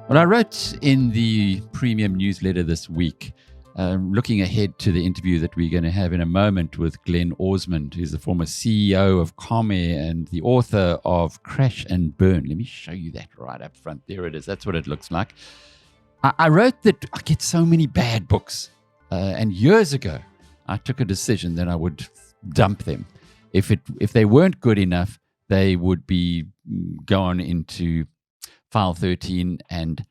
Well, I wrote in the premium newsletter this week, looking ahead to the interview that we're going to have in a moment with Glenn Orsmond, who's the former CEO of Comair and the author of Crash and Burn. Let me show you that right up front. There it is. That's what it looks like. I wrote that I get so many bad books. And years ago, I took a decision that I would dump them. If they weren't good enough, they would be gone into File 13, and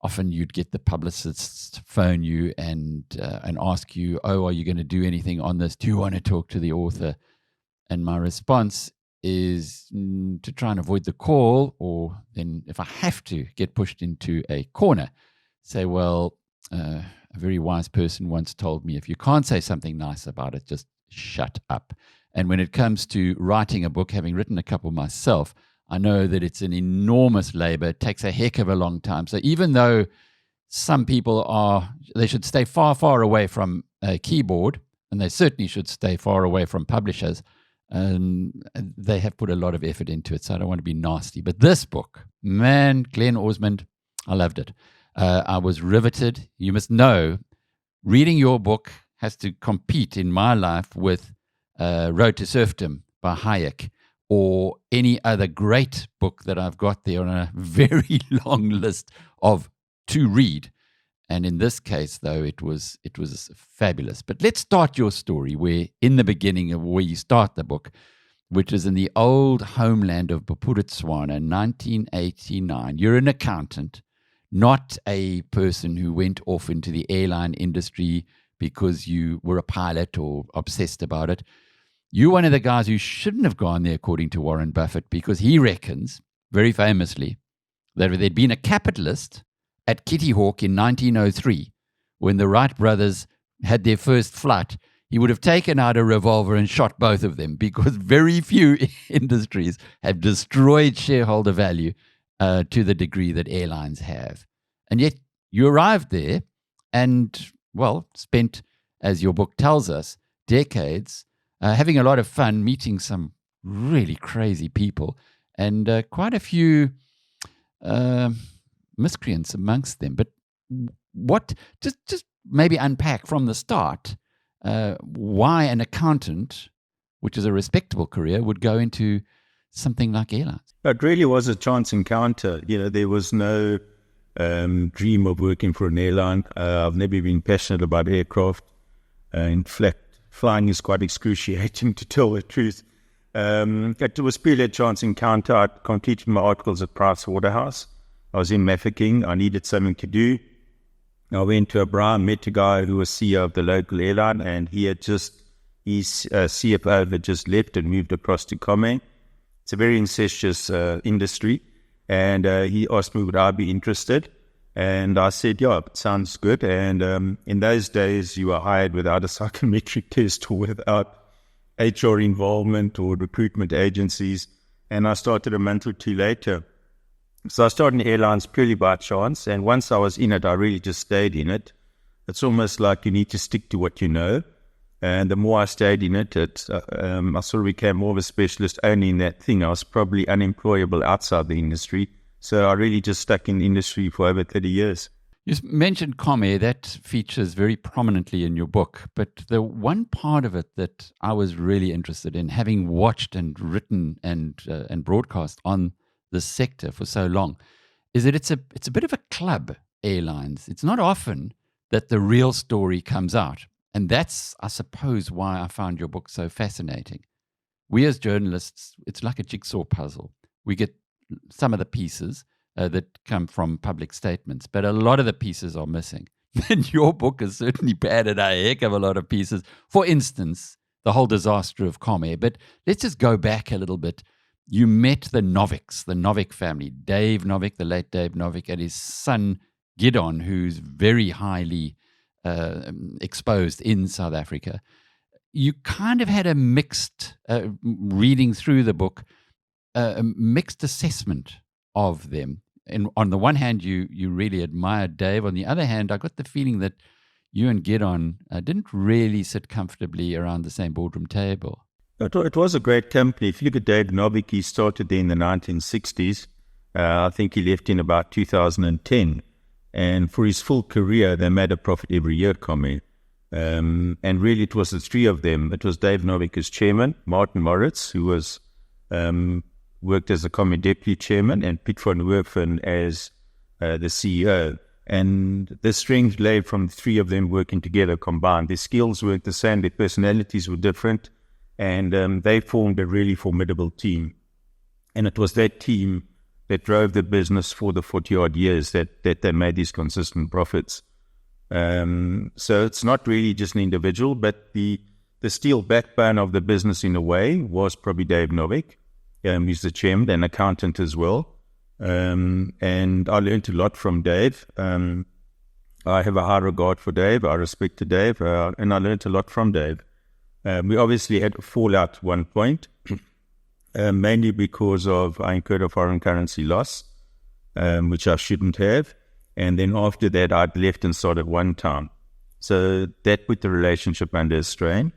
often you'd get the publicists phone you and ask you, are you going to do anything on this? Do you want to talk to the author? And my response is to try and avoid the call, or then if I have to, get pushed into a corner. Say, well, a very wise person once told me, if you can't say something nice about it, just shut up. And when it comes to writing a book, having written a couple myself, I know that it's an enormous labor. It takes a heck of a long time. So even though some people they should stay far, far away from a keyboard, and they certainly should stay far away from publishers, they have put a lot of effort into it. So I don't want to be nasty. But this book, man, Glenn Orsmond, I loved it. I was riveted. You must know, reading your book has to compete in my life with Road to Serfdom by Hayek, or any other great book that I've got there on a very long list to read. And in this case, though, it was fabulous. But let's start your story in the beginning of where you start the book, which is in the old homeland of Bophuthatswana, 1989. You're an accountant, not a person who went off into the airline industry because you were a pilot or obsessed about it. You're one of the guys who shouldn't have gone there, according to Warren Buffett, because he reckons, very famously, that if there'd been a capitalist at Kitty Hawk in 1903, when the Wright brothers had their first flight, he would have taken out a revolver and shot both of them, because very few industries have destroyed shareholder value to the degree that airlines have. And yet you arrived there and, well, spent, as your book tells us, decades having a lot of fun, meeting some really crazy people, and quite a few miscreants amongst them. But just maybe unpack from the start why an accountant, which is a respectable career, would go into something like airlines. It really was a chance encounter. There was no dream of working for an airline. I've never been passionate about aircraft. In fact, flying is quite excruciating, to tell the truth. It was purely a chance encounter. I completed my articles at Price Waterhouse. I was in Mafeking. I needed something to do. I went to a bar, met a guy who was CEO of the local airline, and his CFO had just left and moved across to Comair. It's a very incestuous industry, and he asked me would I be interested. And I said, yeah, it sounds good. And in those days, you were hired without a psychometric test or without HR involvement or recruitment agencies. And I started a month or two later. So I started in airlines purely by chance. And once I was in it, I really just stayed in it. It's almost like you need to stick to what you know. And the more I stayed in it, I sort of became more of a specialist only in that thing. I was probably unemployable outside the industry. So I really just stuck in the industry for over 30 years. You mentioned Comair. That features very prominently in your book. But the one part of it that I was really interested in, having watched and written and broadcast on this sector for so long, is that it's a bit of a club, airlines. It's not often that the real story comes out. And that's, I suppose, why I found your book so fascinating. We as journalists, it's like a jigsaw puzzle. We get some of the pieces that come from public statements, but a lot of the pieces are missing. And your book has certainly padded a heck of a lot of pieces. For instance, the whole disaster of Comair. But let's just go back a little bit. You met the Novics, the Novic family, Dave Novic, the late Dave Novic, and his son Gideon, who's very highly exposed in South Africa. You kind of had a mixed, reading through the book, a mixed assessment of them. And on the one hand, you really admired Dave. On the other hand, I got the feeling that you and Gideon didn't really sit comfortably around the same boardroom table. It was a great company. If you look at Dave Novic, he started there in the 1960s. I think he left in about 2010. And for his full career, they made a profit every year, Comair. And really, it was the three of them. It was Dave Novic as chairman, Martin Moritz, who was worked as the Comair deputy chairman, and Piet Viljoen as the CEO. And the strength lay from the three of them working together combined. Their skills weren't the same, their personalities were different, and they formed a really formidable team. And it was that team that drove the business for the 40-odd years that they made these consistent profits. So it's not really just an individual, but the steel backbone of the business in a way was probably Dave Novic. He's the chairman, an accountant as well. And I learned a lot from Dave. I have a high regard for Dave. I respect Dave, and I learned a lot from Dave. We obviously had a fallout at one point, mainly because I incurred a foreign currency loss, which I shouldn't have. And then after that, I'd left and started OneTime. So that put the relationship under strain.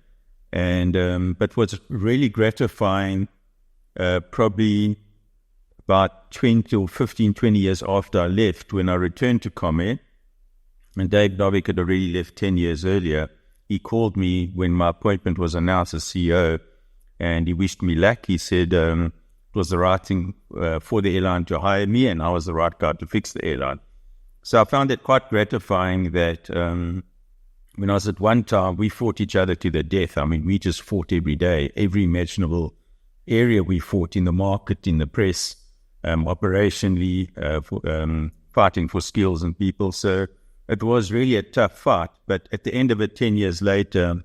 And but what's really gratifying, probably about 20 years after I left, when I returned to Comair, and Dave Novic had already left 10 years earlier, he called me when my appointment was announced as CEO, and he wished me luck. He said it was the right thing for the airline to hire me, and I was the right guy to fix the airline. So I found it quite gratifying that when I was at OneTime, we fought each other to the death. I mean, we just fought every day, every imaginable area we fought, in the market, in the press, operationally, fighting for skills and people. So it was really a tough fight. But at the end of it, 10 years later,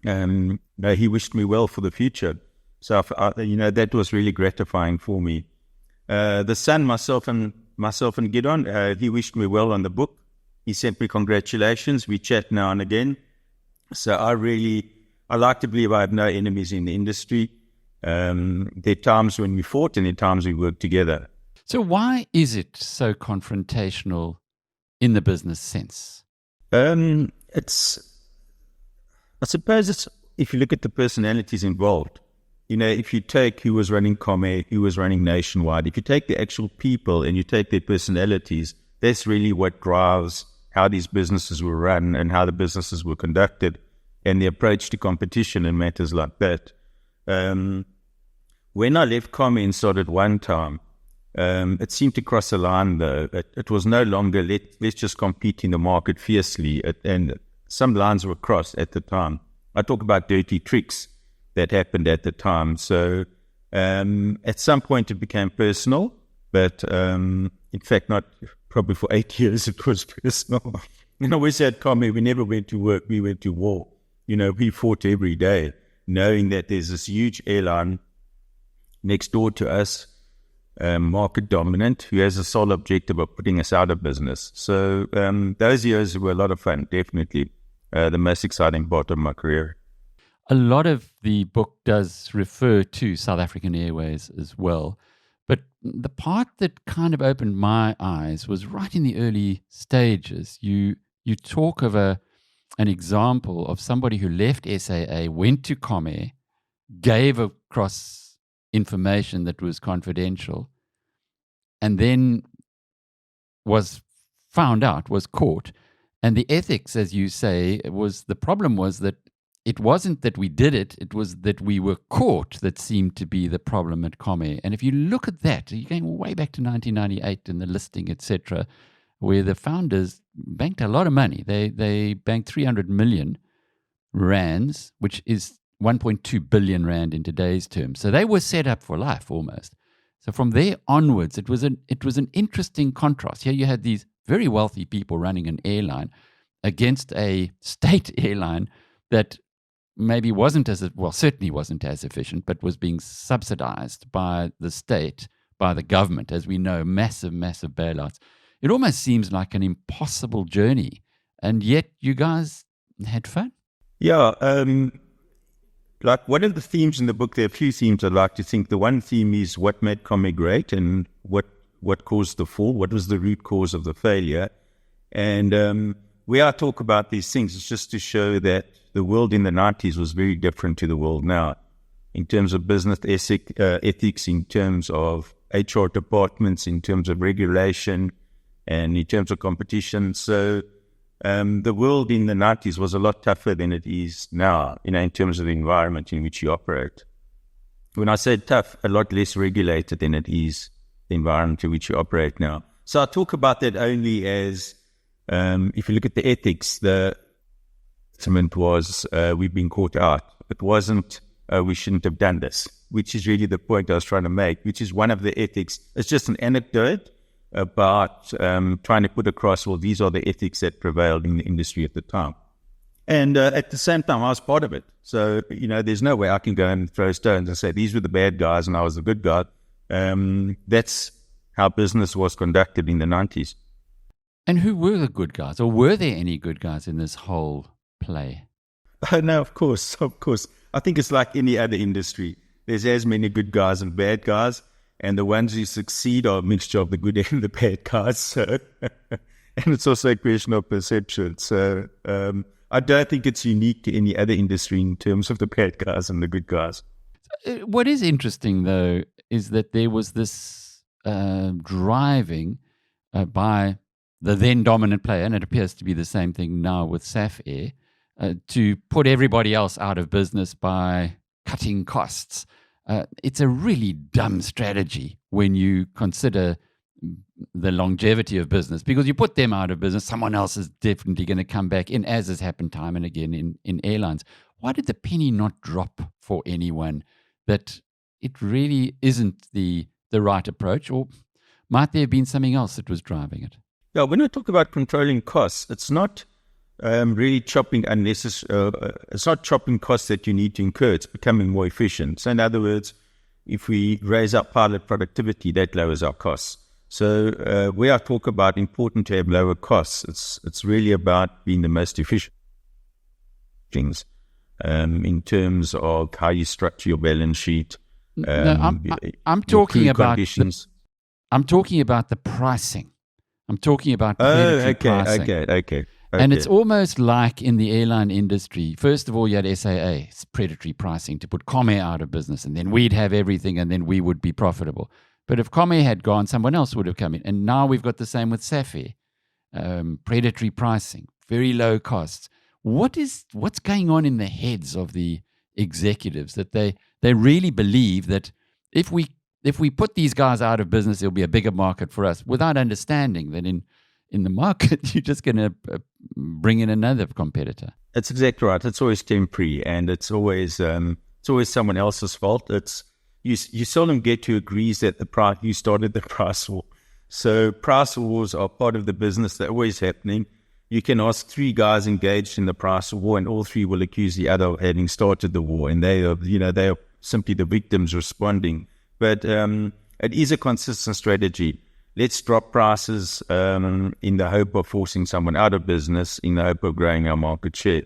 he wished me well for the future. So, that was really gratifying for me. The son, myself and Gideon, he wished me well on the book. He sent me congratulations. We chat now and again. So I like to believe I have no enemies in the industry. There are times when we fought and there are times we worked together. So why is it so confrontational in the business sense? I suppose it's, if you look at the personalities involved, if you take who was running Comair, who was running Nationwide, if you take the actual people and you take their personalities, that's really what drives how these businesses were run and how the businesses were conducted and the approach to competition and matters like that. When I left Comair and started OneTime, it seemed to cross a line though. It was no longer let's just compete in the market fiercely, and some lines were crossed at the time. I talk about dirty tricks that happened at the time. So at some point it became personal, but in fact not probably for 8 years it was personal. We said at Comair, we never went to work, we went to war. We fought every day, knowing that there's this huge airline next door to us, market dominant, who has a sole objective of putting us out of business. So those years were a lot of fun, definitely. The most exciting part of my career. A lot of the book does refer to South African Airways as well. But the part that kind of opened my eyes was right in the early stages. You talk of an example of somebody who left SAA, went to Comair, gave across information that was confidential, and then was found out, was caught. And the ethics, as you say, the problem was that it wasn't that we did it, it was that we were caught that seemed to be the problem at Comair. And if you look at that, you're going way back to 1998 and the listing, etc., where the founders banked a lot of money. They banked 300 million rands, which is 1.2 billion rand in today's terms. So they were set up for life almost. So from there onwards, it was an interesting contrast. Here you had these very wealthy people running an airline against a state airline that maybe certainly wasn't as efficient, but was being subsidized by the state, by the government, as we know, massive bailouts. It almost seems like an impossible journey, and yet you guys had fun. Yeah, like one of the themes in the book, there are a few themes I'd like to think. The one theme is what made Comair great and what caused the fall, what was the root cause of the failure. And where I talk about these things, it's just to show that the world in the 90s was very different to the world now in terms of business ethics, in terms of HR departments in terms of regulation and in terms of competition. So the world in the 90s was a lot tougher than it is now, in terms of the environment in which you operate. When I say tough, a lot less regulated than it is the environment in which you operate now. So I talk about that only as, if you look at the ethics, the sentiment was, we've been caught out. It wasn't, we shouldn't have done this, which is really the point I was trying to make, which is one of the ethics. It's just an anecdote about trying to put across, well, these are the ethics that prevailed in the industry at the time. And at the same time, I was part of it. So, there's no way I can go and throw stones and say, these were the bad guys and I was the good guy. That's how business was conducted in the 90s. And who were the good guys? Or were there any good guys in this whole play? No, of course. I think it's like any other industry. There's as many good guys and bad guys. And the ones who succeed are a mixture of the good and the bad guys. So, and it's also a question of perception. So I don't think it's unique to any other industry in terms of the bad guys and the good guys. What is interesting, though, is that there was this driving by the then dominant player, and it appears to be the same thing now with SAF Air, to put everybody else out of business by cutting costs. It's a really dumb strategy when you consider the longevity of business, because you put them out of business, someone else is definitely going to come back in, as has happened time and again in airlines. Why did the penny not drop for anyone that it really isn't the right approach, or might there have been something else that was driving it? Yeah, when I talk about controlling costs, it's not really chopping it's not chopping costs that you need to incur. It's becoming more efficient. So in other words, if we raise our pilot productivity, that lowers our costs. So where I talk about important to have lower costs, it's really about being the most efficient things in terms of how you structure your balance sheet. I'm talking about I'm talking about the pricing. I'm talking about predatory pricing. Okay. And it's almost like in the airline industry, first of all, you had SAA, it's predatory pricing, to put Comair out of business, and then we'd have everything, and then we would be profitable. But if Comair had gone, someone else would have come in. And now we've got the same with SAF Air, predatory pricing, very low costs. What's going on in the heads of the executives that they really believe that if we put these guys out of business, there'll be a bigger market for us, without understanding that in the market, you're just going to bring in another competitor. That's exactly right. It's always temporary, and it's always someone else's fault. You seldom get to agrees that you started the price war. So price wars are part of the business. They're always happening. You can ask three guys engaged in the price war, and all three will accuse the other of having started the war, and they are simply the victims responding. But it is a consistent strategy. Let's drop prices in the hope of forcing someone out of business, in the hope of growing our market share.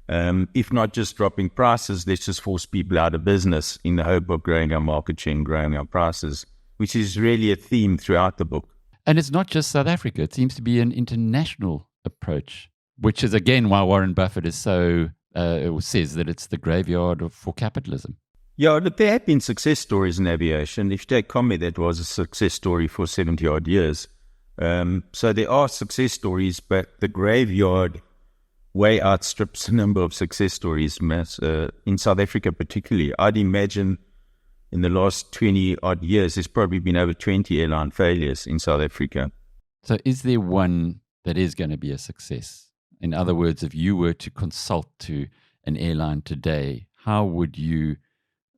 If not just dropping prices, let's just force people out of business in the hope of growing our market share and growing our prices, which is really a theme throughout the book. And it's not just South Africa. It seems to be an international approach, which is, again, why Warren Buffett is says that it's the graveyard for capitalism. Yeah, but there have been success stories in aviation. If you take Comair, that was a success story for 70-odd years. So there are success stories, but the graveyard way outstrips the number of success stories in South Africa particularly. I'd imagine in the last 20-odd years, there's probably been over 20 airline failures in South Africa. So is there one that is going to be a success? In other words, if you were to consult to an airline today, how would you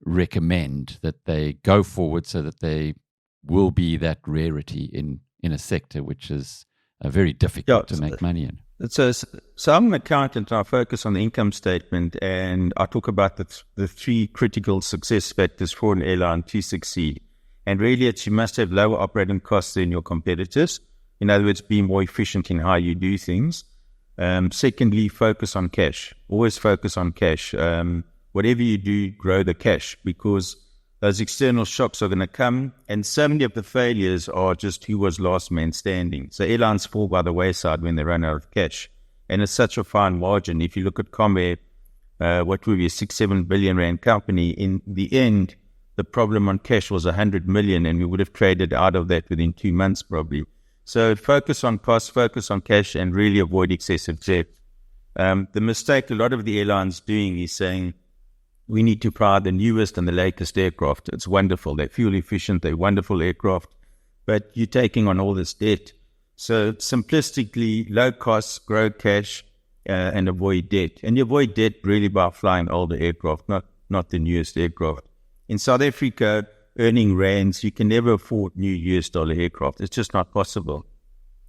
recommend that they go forward so that they will be that rarity in a sector which is very difficult to make money in? So I'm an accountant, and I focus on the income statement, and I talk about the three critical success factors for an airline to succeed. And really, you must have lower operating costs than your competitors. In other words, be more efficient in how you do things. Secondly, focus on cash. Always focus on cash. Whatever you do, grow the cash, because those external shocks are going to come, and so many of the failures are just who was last man standing. So airlines fall by the wayside when they run out of cash, and it's such a fine margin. If you look at Comair, what would be a 6-7 billion rand company, in the end, the problem on cash was 100 million, and we would have traded out of that within 2 months probably. So focus on cost, focus on cash, and really avoid excessive debt. The mistake a lot of the airlines doing is saying, we need to fly the newest and the latest aircraft. It's wonderful. They're fuel efficient. They're wonderful aircraft, but you're taking on all this debt. So simplistically, low costs, grow cash, and avoid debt. And you avoid debt really by flying older aircraft, not the newest aircraft. In South Africa, earning rands, you can never afford new US dollar aircraft. It's just not possible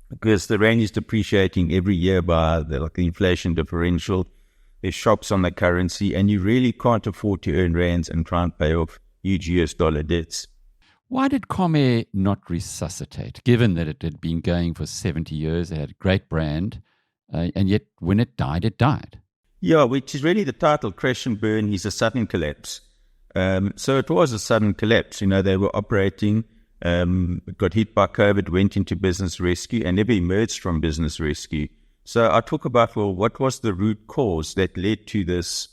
because the rand is depreciating every year by the inflation differential. There's shocks on the currency, and you really can't afford to earn rands and try and pay off huge US dollar debts. Why did Comair not resuscitate, given that it had been going for 70 years, it had a great brand, and yet when it died, it died? Yeah, which is really the title, Crash and Burn, is a sudden collapse. So it was a sudden collapse. They were operating, got hit by COVID, went into business rescue, and never emerged from business rescue. So I talk about, what was the root cause that led to this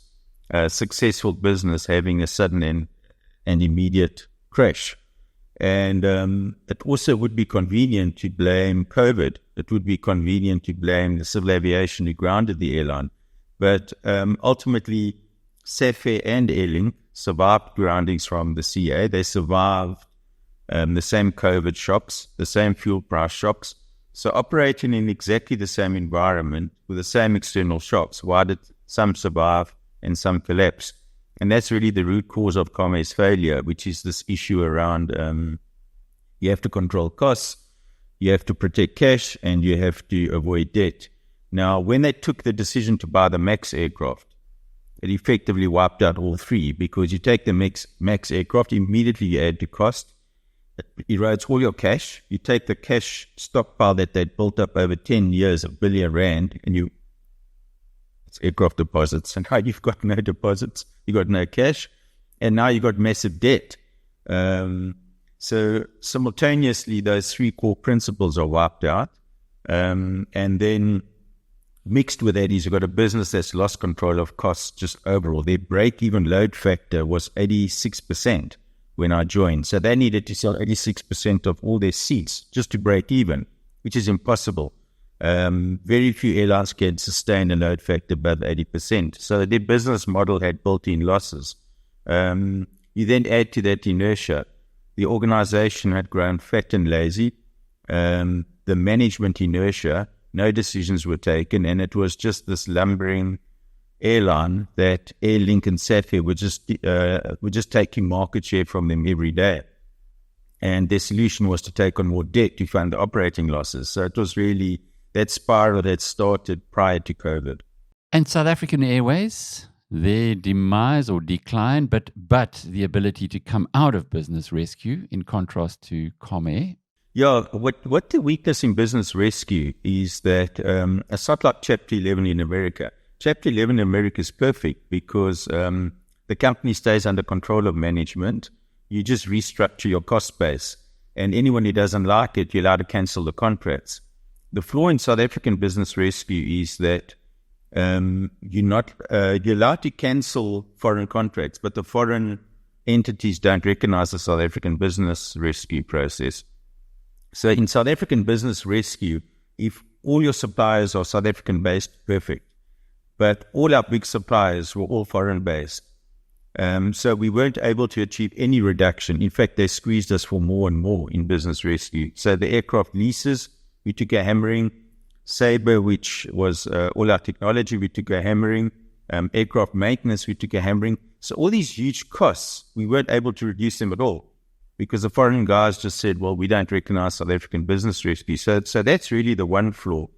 successful business having a sudden and immediate crash? And it also would be convenient to blame COVID. It would be convenient to blame the civil aviation who grounded the airline. But ultimately, Safair and Airlink survived groundings from the CA. They survived the same COVID shocks, the same fuel price shocks. So operating in exactly the same environment with the same external shocks, why did some survive and some collapse? And that's really the root cause of Comair's failure, which is this issue around you have to control costs, you have to protect cash, and you have to avoid debt. Now, when they took the decision to buy the MAX aircraft, it effectively wiped out all three, because you take the MAX aircraft, immediately you add to cost. It erodes all your cash. You take the cash stockpile that they'd built up over 10 years, £1 billion, and it's aircraft deposits. And now you've got no deposits, you've got no cash, and now you've got massive debt. So simultaneously, those three core principles are wiped out. And then mixed with that is you've got a business that's lost control of costs just overall. Their break-even load factor was 86%. When I joined. So they needed to sell 86% of all their seats just to break even, which is impossible. Very few airlines can sustain a load factor above 80%. So their business model had built-in losses. You then add to that inertia. The organization had grown fat and lazy. The management inertia, no decisions were taken, and it was just this lumbering airline that Airlink and Safair were just taking market share from them every day. And their solution was to take on more debt to fund the operating losses. So it was really that spiral that started prior to COVID. And South African Airways, their demise or decline, but the ability to come out of business rescue in contrast to Comair. Yeah, what the weakness in business rescue is that it's not like Chapter 11 in America. Chapter 11 in America is perfect because the company stays under control of management. You just restructure your cost base. And anyone who doesn't like it, you're allowed to cancel the contracts. The flaw in South African business rescue is that you're allowed to cancel foreign contracts, but the foreign entities don't recognize the South African business rescue process. So in South African business rescue, if all your suppliers are South African based, perfect. But all our big suppliers were all foreign-based. So we weren't able to achieve any reduction. In fact, they squeezed us for more and more in business rescue. So the aircraft leases, we took a hammering. Sabre, which was all our technology, we took a hammering. Aircraft maintenance, we took a hammering. So all these huge costs, we weren't able to reduce them at all because the foreign guys just said, well, we don't recognize South African business rescue. So that's really the one flaw.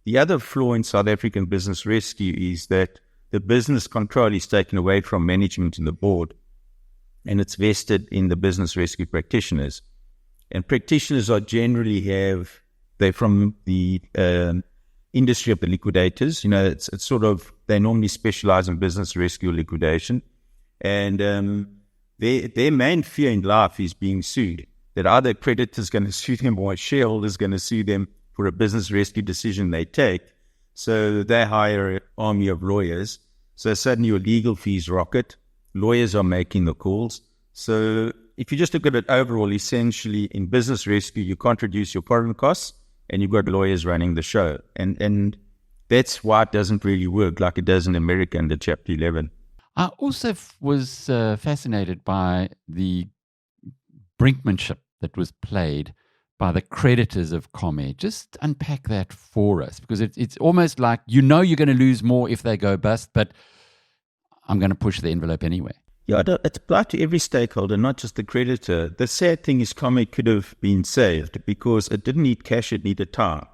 The other flaw in South African business rescue is that the business control is taken away from management and the board, and it's vested in the business rescue practitioners. And practitioners are generally they're from the industry of the liquidators. It's sort of, they normally specialize in business rescue liquidation. And their main fear in life is being sued, that either a creditor is going to sue them or a shareholder is going to sue them for a business rescue decision they take. So they hire an army of lawyers. So suddenly your legal fees rocket. Lawyers are making the calls. So if you just look at it overall, essentially in business rescue, you can't reduce your foreign costs and you've got lawyers running the show. And that's why it doesn't really work like it does in America under Chapter 11. I also was fascinated by the brinkmanship that was played by the creditors of Comair. Just unpack that for us, because it's almost like you're going to lose more if they go bust, but I'm going to push the envelope anyway. Yeah, it's applied to every stakeholder, not just the creditor. The sad thing is Comair could have been saved because it didn't need cash, it needed time.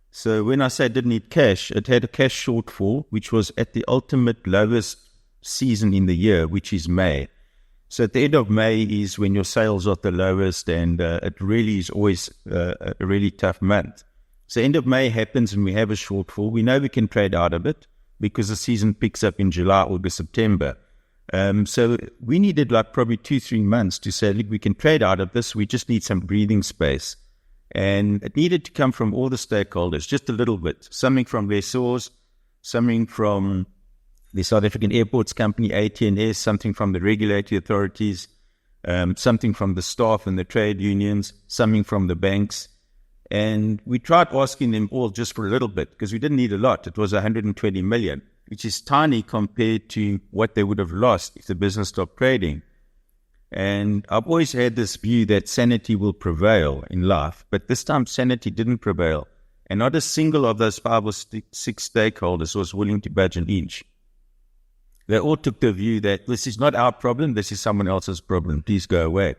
So when I say it didn't need cash, it had a cash shortfall, which was at the ultimate lowest season in the year, which is May. So at the end of May is when your sales are at the lowest, and it really is always a really tough month. So end of May happens and we have a shortfall. We know we can trade out of it because the season picks up in July, August, September. So we needed like probably 2-3 months to say, look, we can trade out of this. We just need some breathing space. And it needed to come from all the stakeholders, just a little bit. Something from lessors, something from the South African Airports Company, ATNS, something from the regulatory authorities, something from the staff and the trade unions, something from the banks. And we tried asking them all just for a little bit because we didn't need a lot. It was 120 million, which is tiny compared to what they would have lost if the business stopped trading. And I've always had this view that sanity will prevail in life, but this time sanity didn't prevail. And not a single of those 5 or 6 stakeholders was willing to budge an inch. They all took the view that this is not our problem, this is someone else's problem, please go away.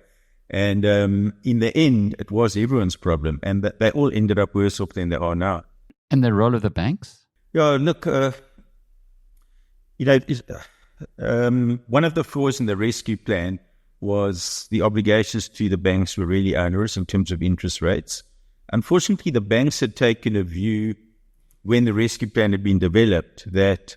And in the end, it was everyone's problem, and they all ended up worse off than they are now. And the role of the banks? Yeah, look, one of the flaws in the rescue plan was the obligations to the banks were really onerous in terms of interest rates. Unfortunately, the banks had taken a view when the rescue plan had been developed that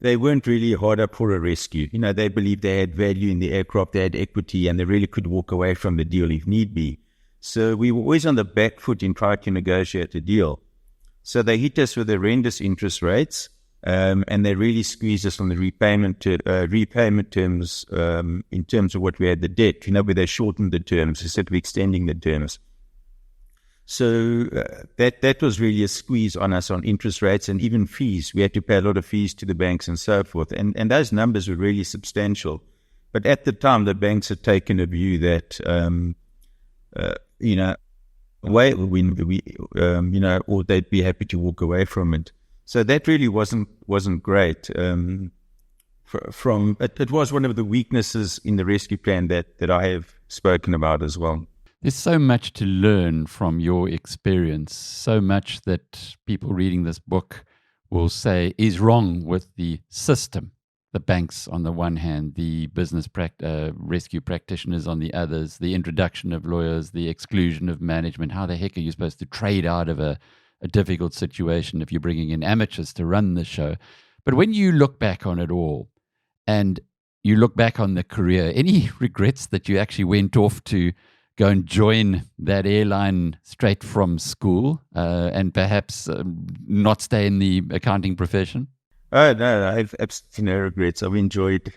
they weren't really hard up for a rescue. They believed they had value in the aircraft, they had equity, and they really could walk away from the deal if need be. So we were always on the back foot in trying to negotiate a deal. So they hit us with horrendous interest rates, and they really squeezed us on the repayment terms in terms of what we had the debt. Where they shortened the terms instead of extending the terms. So that was really a squeeze on us on interest rates and even fees. We had to pay a lot of fees to the banks and so forth. And those numbers were really substantial. But at the time, the banks had taken a view that, or they'd be happy to walk away from it. So that really wasn't great. It was one of the weaknesses in the rescue plan that I have spoken about as well. There's so much to learn from your experience, so much that people reading this book will say is wrong with the system. The banks on the one hand, the business rescue practitioners on the others, the introduction of lawyers, the exclusion of management. How the heck are you supposed to trade out of a difficult situation if you're bringing in amateurs to run the show? But when you look back on it all and you look back on the career, any regrets that you actually went off to go and join that airline straight from school and perhaps not stay in the accounting profession? Oh, no, I have absolutely no regrets. I've enjoyed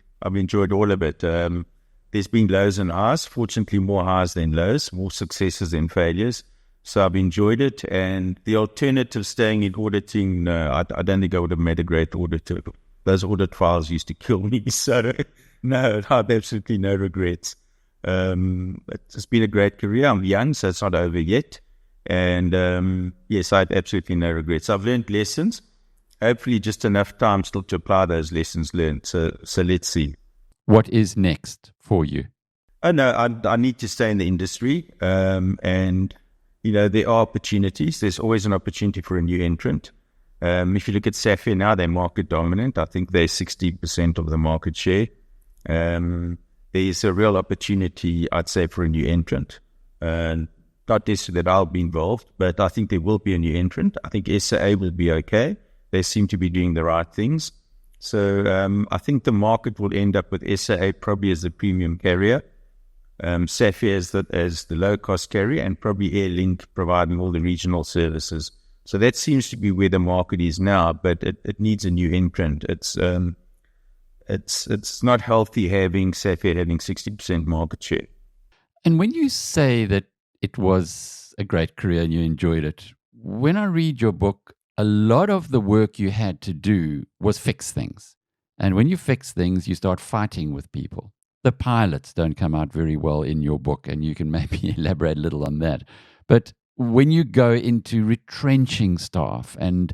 all of it. There's been lows and highs, fortunately more highs than lows, more successes than failures. So I've enjoyed it. And the alternative, staying in auditing, no, I don't think I would have made a great auditor. Those audit files used to kill me. So no, I have absolutely no regrets. It's been a great career. I'm young, so it's not over yet. And yes, I had absolutely no regrets. I've learned lessons. Hopefully just enough time still to apply those lessons learned. So let's see. What is next for you? Oh, no, I need to stay in the industry. And, there are opportunities. There's always an opportunity for a new entrant. If you look at Safir now, they're market dominant. I think they're 60% of the market share. There's a real opportunity, I'd say, for a new entrant. Not necessarily that I'll be involved, but I think there will be a new entrant. I think SAA will be okay. They seem to be doing the right things. So I think the market will end up with SAA probably as the premium carrier, Safir as the low-cost carrier, and probably Airlink providing all the regional services. So that seems to be where the market is now, but it needs a new entrant. it's not healthy having Safir having 60% market share. And when you say that it was a great career and you enjoyed it, when I read your book, a lot of the work you had to do was fix things. And when you fix things, you start fighting with people. The pilots don't come out very well in your book, and you can maybe elaborate a little on that. But when you go into retrenching staff and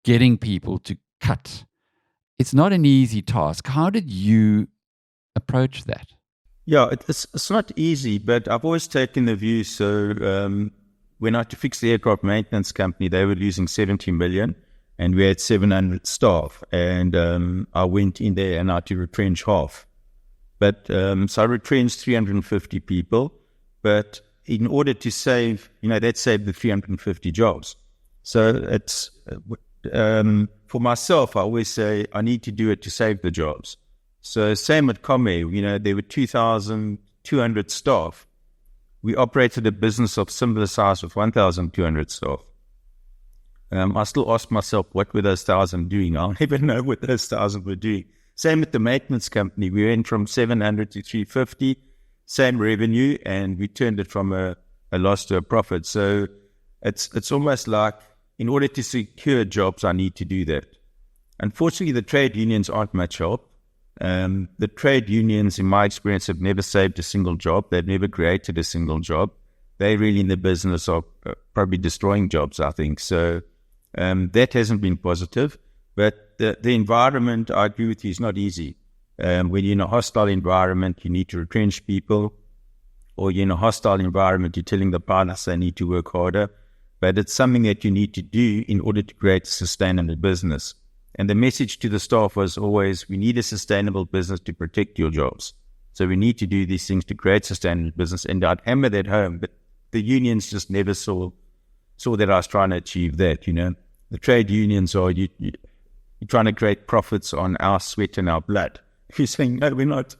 getting people to cut, it's not an easy task. How did you approach that? Yeah, it's not easy, but I've always taken the view. So when I had to fix the aircraft maintenance company, they were losing 70 million and we had 700 staff. And I went in there and I had to retrench half. But so I retrenched 350 people. But in order to save, that saved the 350 jobs. So it's for myself, I always say I need to do it to save the jobs. So same at Comair, there were 2,200 staff. We operated a business of similar size with 1,200 staff. I still ask myself, what were those 1,000 doing? I'll never know what those 1,000 were doing. Same with the maintenance company. We went from 700 to 350, same revenue, and we turned it from a loss to a profit. So it's almost like in order to secure jobs, I need to do that. Unfortunately, the trade unions aren't much help. The trade unions, in my experience, have never saved a single job. They've never created a single job. They're really in the business of probably destroying jobs, I think. So that hasn't been positive. But the environment, I agree with you, is not easy. When you're in a hostile environment, you need to retrench people. Or you're in a hostile environment, you're telling the pilots they need to work harder. But it's something that you need to do in order to create a sustainable business. And the message to the staff was always, we need a sustainable business to protect your jobs. So we need to do these things to create sustainable business. And I'd hammer that home, but the unions just never saw that I was trying to achieve that, The trade unions are, you're trying to create profits on our sweat and our blood. You're saying, no, we're not.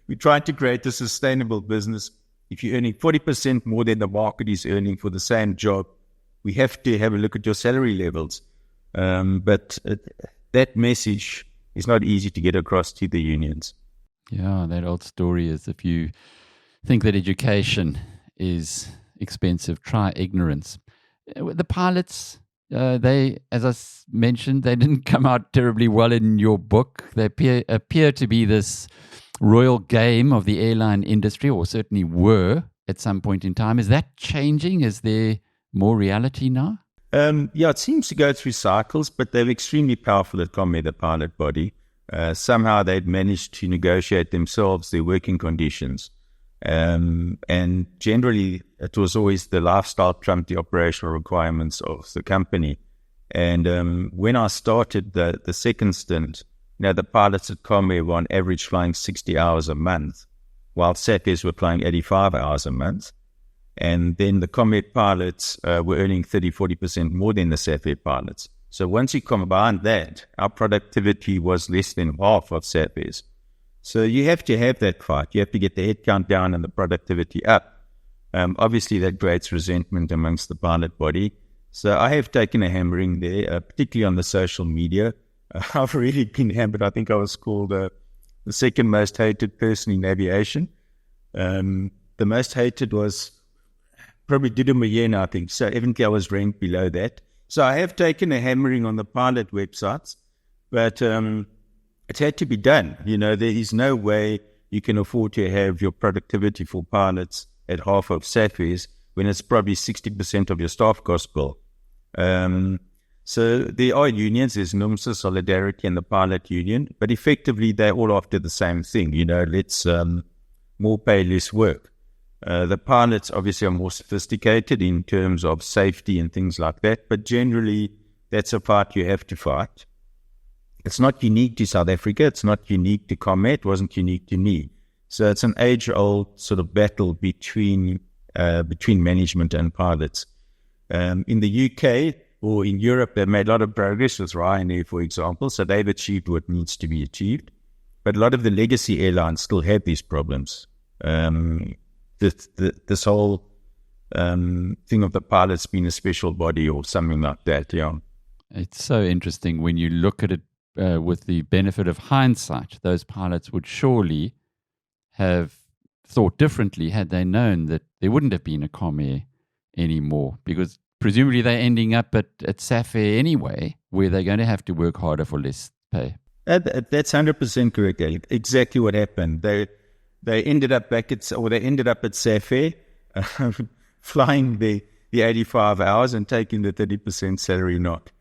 We're trying to create a sustainable business. If you're earning 40% more than the market is earning for the same job, we have to have a look at your salary levels. But that message is not easy to get across to the unions. Yeah, that old story is, if you think that education is expensive, try ignorance. The pilots, they, as I mentioned, they didn't come out terribly well in your book. They appear to be this royal game of the airline industry, or certainly were at some point in time. Is that changing? Is there more reality now? Yeah, it seems to go through cycles, but they're extremely powerful at Comair, the pilot body. Somehow they'd managed to negotiate themselves their working conditions. And generally, it was always the lifestyle trumped the operational requirements of the company. And when I started the second stint, the pilots at Comair were on average flying 60 hours a month, while Safirs were flying 85 hours a month. And then the Comair pilots were earning 30-40% more than the Safir pilots. So once you combine that, our productivity was less than half of Safir's. So you have to have that fight. You have to get the headcount down and the productivity up. Obviously, that creates resentment amongst the pilot body. So I have taken a hammering there, particularly on the social media. I've really been hammered. I think I was called the second most hated person in aviation. The most hated was probably Didum, I think. So evidently I was ranked below that. So I have taken a hammering on the pilot websites, but it's had to be done. There is no way you can afford to have your productivity for pilots at half of Safir's when it's probably 60% of your staff cost bill. So there are unions, there's NUMSA, Solidarity, and the pilot union, but effectively they're all after the same thing. Let's more pay, less work. The pilots obviously are more sophisticated in terms of safety and things like that, but generally that's a fight you have to fight. It's not unique to South Africa. It's not unique to Comair. It wasn't unique to me. So it's an age-old sort of battle between management and pilots. In the UK or in Europe, they've made a lot of progress with Ryanair, for example, so they've achieved what needs to be achieved. But a lot of the legacy airlines still have these problems. This whole thing of the pilots being a special body or something like that, yeah. It's so interesting when you look at it with the benefit of hindsight, those pilots would surely have thought differently had they known that there wouldn't have been a Comair anymore, because presumably they're ending up at SAF anyway, where they're going to have to work harder for less pay. That's 100% correct, Alec. Exactly what happened. They ended up they ended up at SAF flying the 85 hours and taking the 30% salary knock.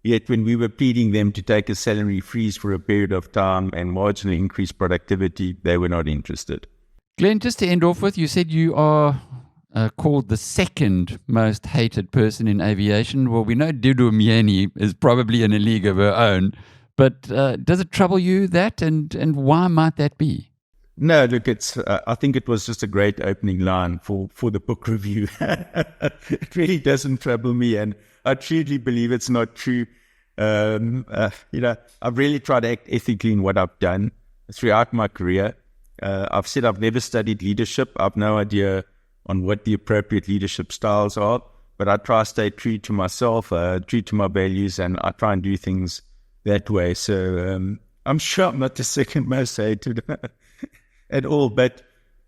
Yet when we were pleading them to take a salary freeze for a period of time and marginally increase productivity, they were not interested. Glenn, just to end off with, you said you are called the second most hated person in aviation. Well, we know Dudu Myeni is probably in a league of her own, but does it trouble you that, and why might that be? No, look, I think it was just a great opening line for the book review. It really doesn't trouble me, and I truly believe it's not true. I've really tried to act ethically in what I've done throughout my career. I've said I've never studied leadership. I've no idea on what the appropriate leadership styles are, but I try to stay true to myself, true to my values, and I try and do things that way. So I'm sure I'm not the second most hated at all. But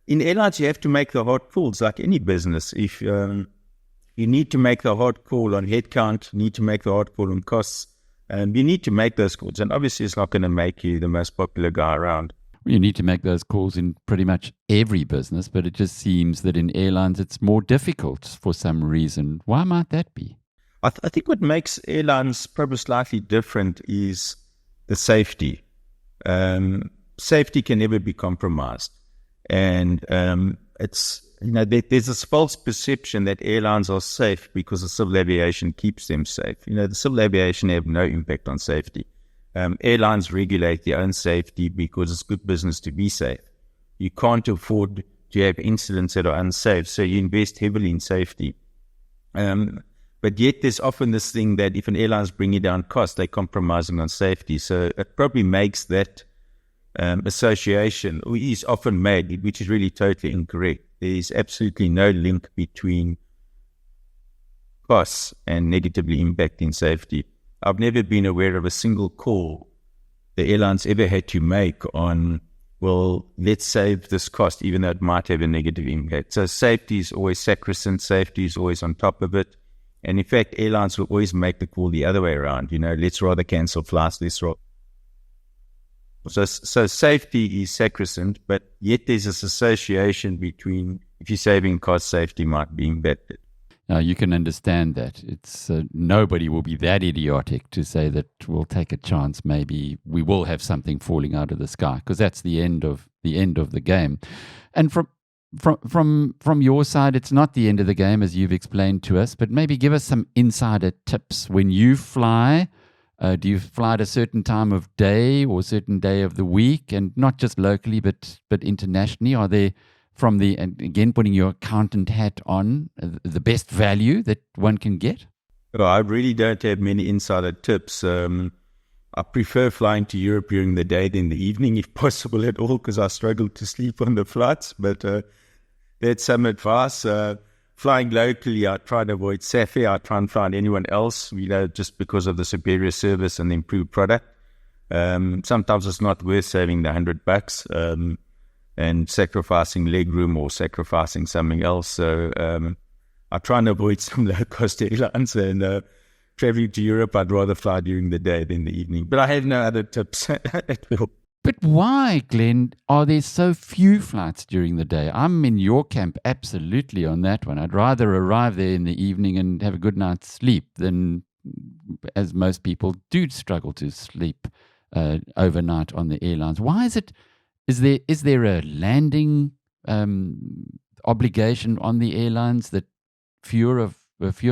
in airlines, you have to make the hard calls like any business. If you need to make the hard call on headcount, you need to make the hard call on costs, and you need to make those calls. And obviously, it's not going to make you the most popular guy around. You need to make those calls in pretty much every business, but it just seems that in airlines it's more difficult for some reason. Why might that be? I think what makes airlines probably slightly different is the safety. Safety can never be compromised. And there's this false perception that airlines are safe because the civil aviation keeps them safe. The civil aviation have no impact on safety. Airlines regulate their own safety because it's good business to be safe. You can't afford to have incidents that are unsafe, so you invest heavily in safety. But yet there's often this thing that if an airline's bringing down costs, they're compromising on safety. So it probably makes that association is often made, which is really totally incorrect. There is absolutely no link between costs and negatively impacting safety. I've never been aware of a single call the airlines ever had to make on, well, let's save this cost, even though it might have a negative impact. So safety is always sacrosanct, safety is always on top of it. And in fact, airlines will always make the call the other way around. Let's rather cancel flights, So safety is sacrosanct, but yet there's this association between, if you're saving costs, safety might be impacted. Now, you can understand that. It's nobody will be that idiotic to say that we'll take a chance. Maybe we will have something falling out of the sky, because that's the end of the game. And from your side, it's not the end of the game, as you've explained to us. But maybe give us some insider tips when you fly. Do you fly at a certain time of day or a certain day of the week, and not just locally, but internationally? Are there, and again, putting your accountant hat on, the best value that one can get? Well, I really don't have many insider tips. I prefer flying to Europe during the day than the evening, if possible at all, because I struggle to sleep on the flights. But that's some advice. Flying locally, I try to avoid SAF. I try and find anyone else, just because of the superior service and the improved product. Sometimes it's not worth saving the $100 and sacrificing legroom or sacrificing something else. So I try and avoid some low-cost airlines, and traveling to Europe, I'd rather fly during the day than the evening. But I have no other tips at all. But why, Glenn, are there so few flights during the day? I'm in your camp absolutely on that one. I'd rather arrive there in the evening and have a good night's sleep than, as most people do, struggle to sleep overnight on the airlines. Why is it? Is there a landing obligation on the airlines that fewer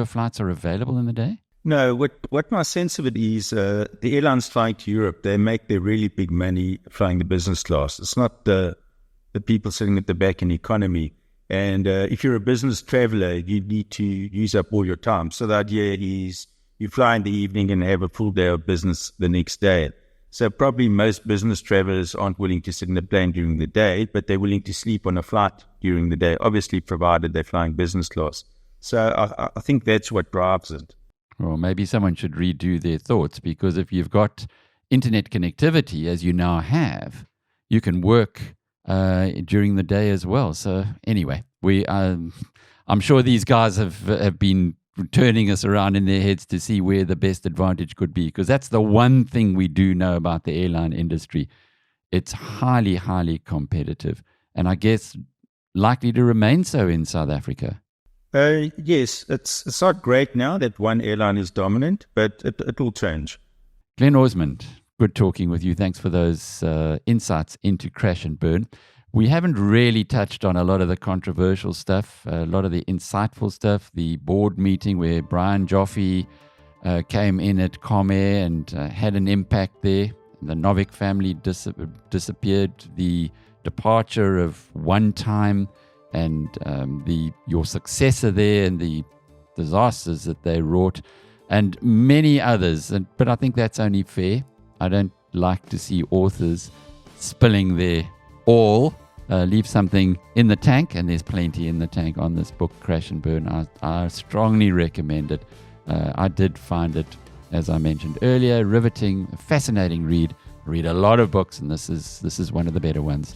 flights are available in the day? No, what my sense of it is, the airlines flying to Europe, they make their really big money flying the business class. It's not the people sitting at the back in economy. And if you're a business traveler, you need to use up all your time. So the idea is you fly in the evening and have a full day of business the next day. So probably most business travelers aren't willing to sit in a plane during the day, but they're willing to sleep on a flight during the day, obviously provided they're flying business class. So I think that's what drives it. Well, maybe someone should redo their thoughts, because if you've got internet connectivity, as you now have, you can work during the day as well. So anyway, I'm sure these guys have been turning us around in their heads to see where the best advantage could be, because that's the one thing we do know about the airline industry. It's highly, highly competitive, and I guess likely to remain so in South Africa. Yes, it's not great now that one airline is dominant, but it will change. Glenn Orsmond, good talking with you. Thanks for those insights into crash and burn. We haven't really touched on a lot of the controversial stuff, a lot of the insightful stuff, the board meeting where Brian Joffe came in at Comair and had an impact there. The Novic family disappeared, the departure of OneTime and your successor there and the disasters that they wrought, and many others. But I think that's only fair. I don't like to see authors spilling their all. Leave something in the tank, and there's plenty in the tank on this book, Crash and Burn. I strongly recommend it. I did find it, as I mentioned earlier, riveting, a fascinating read. I read a lot of books, and this is one of the better ones.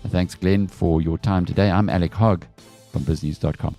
Thanks, Glenn, for your time today. I'm Alec Hogg from BizNews.com.